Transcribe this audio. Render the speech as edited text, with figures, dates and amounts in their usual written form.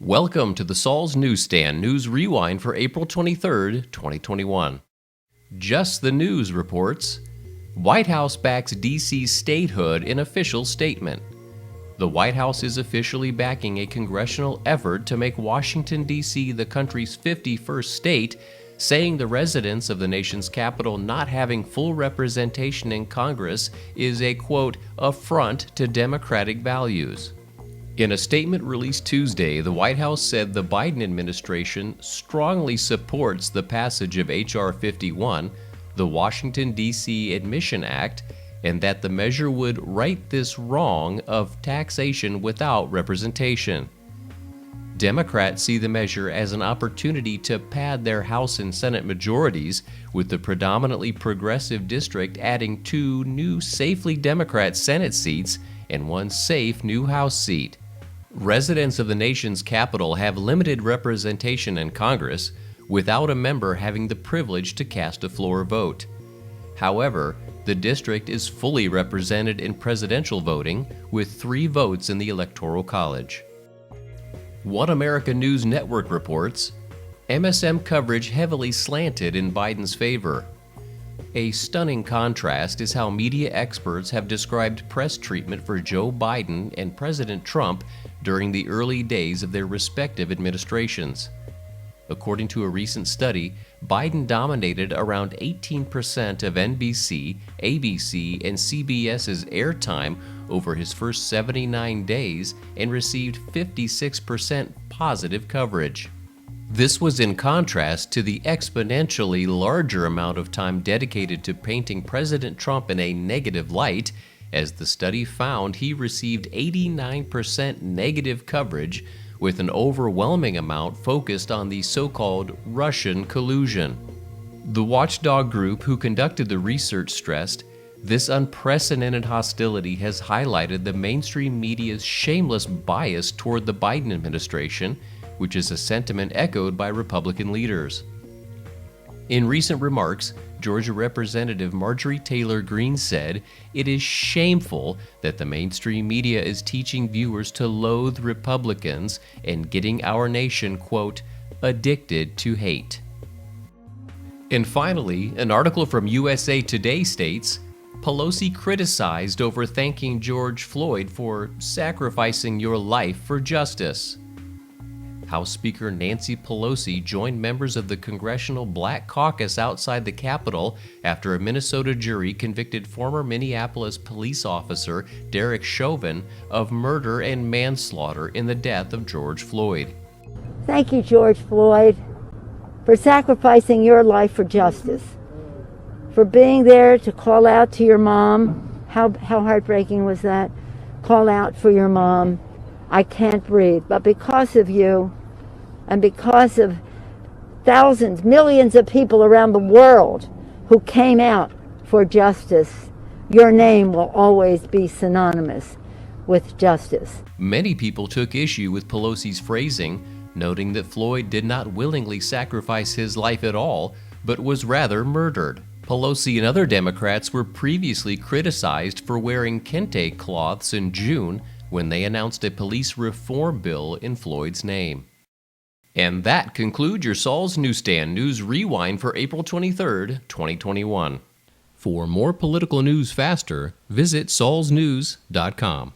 Welcome to the Saul's Newsstand News Rewind for April 23rd, 2021. Just the News reports, White House backs D.C.'s statehood in official statement. The White House is officially backing a congressional effort to make Washington, D.C. the country's 51st state, saying the residents of the nation's capital not having full representation in Congress is a, quote, affront to democratic values. In a statement released Tuesday, the White House said the Biden administration strongly supports the passage of H.R. 51, the Washington, D.C. Admission Act, and that the measure would right this wrong of taxation without representation. Democrats see the measure as an opportunity to pad their House and Senate majorities, with the predominantly progressive district adding 2 new safely Democrat Senate seats and 1 safe new House seat. Residents of the nation's capital have limited representation in Congress, without a member having the privilege to cast a floor vote. However, the district is fully represented in presidential voting, with 3 votes in the Electoral College. One America News Network reports, MSM coverage heavily slanted in Biden's favor. A stunning contrast is how media experts have described press treatment for Joe Biden and President Trump during the early days of their respective administrations. According to a recent study, Biden dominated around 18% of NBC, ABC, and CBS's airtime over his first 79 days and received 56% positive coverage. This was in contrast to the exponentially larger amount of time dedicated to painting President Trump in a negative light, as the study found he received 89% negative coverage, with an overwhelming amount focused on the so-called Russian collusion. The watchdog group who conducted the research stressed, this unprecedented hostility has highlighted the mainstream media's shameless bias toward the Biden administration, which is a sentiment echoed by Republican leaders. In recent remarks, Georgia Representative Marjorie Taylor Greene said, "It is shameful that the mainstream media is teaching viewers to loathe Republicans and getting our nation, quote, addicted to hate." And finally, an article from USA Today states, Pelosi criticized over thanking George Floyd for sacrificing your life for justice. House Speaker Nancy Pelosi joined members of the Congressional Black Caucus outside the Capitol after a Minnesota jury convicted former Minneapolis police officer Derek Chauvin of murder and manslaughter in the death of George Floyd. Thank you, George Floyd, for sacrificing your life for justice, for being there to call out to your mom. How heartbreaking was that? Call out for your mom. I can't breathe. But because of you, and because of thousands, millions of people around the world who came out for justice, your name will always be synonymous with justice. Many people took issue with Pelosi's phrasing, noting that Floyd did not willingly sacrifice his life at all, but was rather murdered. Pelosi and other Democrats were previously criticized for wearing kente cloths in June when they announced a police reform bill in Floyd's name. And that concludes your Saul's Newsstand News Rewind for April 23rd, 2021. For more political news faster, visit saulsnews.com.